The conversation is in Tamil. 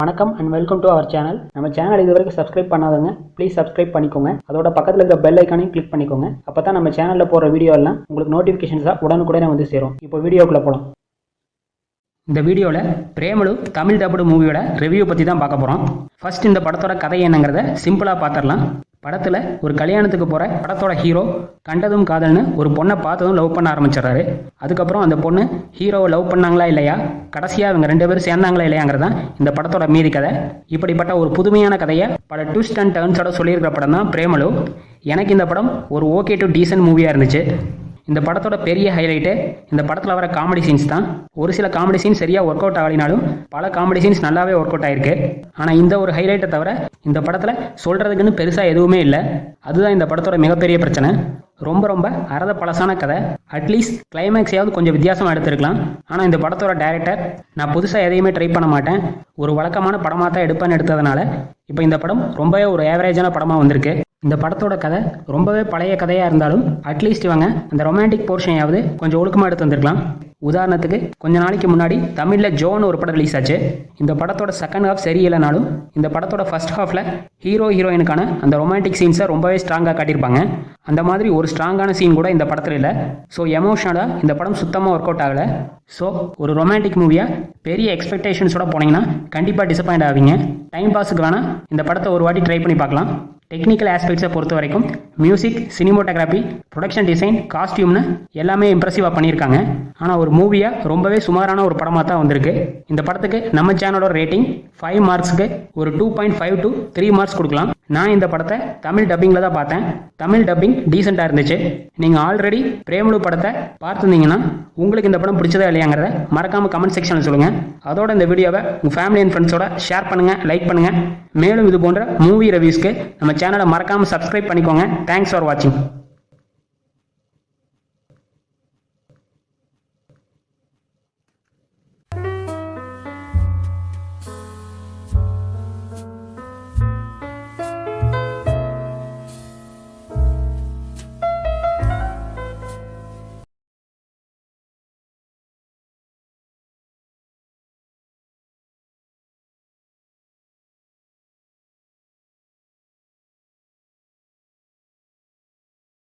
வணக்கம் and welcome to our channel. நம்ம சேனல் இது வரைக்கும் சப்ஸ்கிரைப் பண்ணாதவங்க ப்ளீஸ் சப்ஸ்கிரைப் பண்ணிக்கோங்க. அதோட பக்கத்தில் இருக்கிற பெல் ஐக்கானையும் கிளிக் பண்ணிக்கோங்க. அப்போ தான் நம்ம சேனலில் போகிற வீடியோ எல்லாம் உங்களுக்கு நோட்டிஃபிகேஷன்ஸாக உடனுக்குடனே வந்து சேரும். இப்போ வீடியோக்குள்ளே போகலாம். இந்த வீடியோவில் பிரேமலு தமிழ் டப்டு மூவியோட ரிவ்யூ பற்றி தான் பார்க்க போகிறோம். ஃபர்ஸ்ட் இந்த படத்தோட கதை என்னங்கிறத சிம்பிளாக பார்த்துடலாம். படத்தில் ஒரு கல்யாணத்துக்கு போகிற படத்தோட ஹீரோ கண்டதும் காதல்னு ஒரு பொண்ணை பார்த்ததும் லவ் பண்ண ஆரம்பிச்சிடறாரு. அதுக்கப்புறம் அந்த பொண்ணு ஹீரோவை லவ் பண்ணாங்களா இல்லையா, கடைசியாக இவங்க 2 பேரும் சேர்ந்தாங்களா இல்லையாங்கிறதான் இந்த படத்தோட மீதி கதை. இப்படிப்பட்ட ஒரு புதுமையான கதையை பல ட்விஸ்ட் அண்ட் டர்ன்ஸோட சொல்லியிருக்கிற படம் தான் பிரேமலு. எனக்கு இந்த படம் ஒரு ஓகே டு டீசன்ட் மூவியாக இருந்துச்சு. இந்த படத்தோட பெரிய ஹைலைட்டு இந்த படத்தில் வர காமெடி சீன்ஸ் தான். ஒரு சில காமெடி சீன்ஸ் சரியாக ஒர்க் அவுட் ஆகலினாலும் பல காமெடி சீன்ஸ் நல்லாவே ஒர்க் அவுட் ஆயிருக்கு. ஆனால் இந்த ஒரு ஹைலைட்டை தவிர இந்த படத்தில் சொல்கிறதுக்குன்னு பெருசாக எதுவுமே இல்லை. அதுதான் இந்த படத்தோட மிகப்பெரிய பிரச்சனை. ரொம்ப அறத பழசான கதை. அட்லீஸ்ட் கிளைமேக்ஸையாவது கொஞ்சம் வித்தியாசமாக எடுத்திருக்கலாம். ஆனால் இந்த படத்தோட டைரக்டர் நான் புதுசாக எதையுமே ட்ரை பண்ண மாட்டேன், ஒரு வழக்கமான படமாக தான் எடுப்பேன்னு எடுத்ததுனால இப்போ இந்த படம் ரொம்பவே ஒரு ஆவரேஜான படமாக வந்திருக்கு. இந்த படத்தோட கதை ரொம்பவே பழைய கதையாக இருந்தாலும் அட்லீஸ்ட் இவங்க அந்த ரொமான்டிக் போர்ஷனையாவது கொஞ்சம் ஒழுக்கமாக எடுத்து வந்திருக்கலாம். உதாரணத்துக்கு கொஞ்ச நாளைக்கு முன்னாடி தமிழில் ஜோன் ஒரு படம் ரிலீஸ் ஆச்சு. இந்த படத்தோட செகண்ட் ஹாஃப் சரியில்லைனாலும் இந்த படத்தோட ஃபர்ஸ்ட் ஹாஃபில் ஹீரோ ஹீரோயினுக்கான அந்த ரொமான்டிக் சீன்ஸை ரொம்பவே ஸ்ட்ராங்காக காட்டியிருப்பாங்க. அந்த மாதிரி ஒரு ஸ்ட்ராங்கான சீன் கூட இந்த படத்தில் இல்லை. ஸோ எமோஷனலாக இந்த படம் சுத்தமாக ஒர்க் அவுட் ஆகலை. ஸோ ஒரு ரொமான்டிக் மூவியாக பெரிய எக்ஸ்பெக்டேஷன்ஸோட போனீங்கன்னா கண்டிப்பாக டிசப்பாயிண்ட் ஆவீங்க. டைம் பாஸுக்கு வேணால் இந்த படத்தை ஒரு வாட்டி ட்ரை பண்ணி பார்க்கலாம். டெக்னிக்கல் ஆஸ்பெக்ட்ஸை பொறுத்த வரைக்கும் மியூசிக், சினிமோட்டோகிராஃபி, ப்ரொடக்ஷன் டிசைன், காஸ்டியூம்னு எல்லாமே இம்ப்ரெசிவாக பண்ணியிருக்காங்க. ஆனால் ஒரு மூவியாக ரொம்பவே சுமாரான ஒரு படமாக தான் வந்திருக்கு. இந்த படத்துக்கு நம்ம சேனலோட ரேட்டிங் 5 மார்க்ஸுக்கு ஒரு 2.5 to 3 மார்க்ஸ் கொடுக்கலாம். நான் இந்த படத்தை தமிழ் டப்பிங்கில் தான் பார்த்தேன். தமிழ் டப்பிங் டீசெண்டாக இருந்துச்சு. நீங்கள் ஆல்ரெடி பிரேமலு படத்தை பார்த்துருந்தீங்கன்னா உங்களுக்கு இந்த படம் பிடிச்சதா இல்லையாங்கிறத மறக்காமல் கமெண்ட் செக்ஷனில் சொல்லுங்கள். அதோட இந்த வீடியோவை உங்கள் ஃபேமிலி அண்ட் ஃப்ரெண்ட்ஸோட ஷேர் பண்ணுங்கள், லைக் பண்ணுங்கள். மேலும் இது போன்ற மூவி ரிவ்யூஸ்க்கு நம்ம சேனலை மறக்காமல் சப்ஸ்கிரைப் பண்ணிக்கோங்க. தேங்க்ஸ் ஃபார் வாட்சிங்.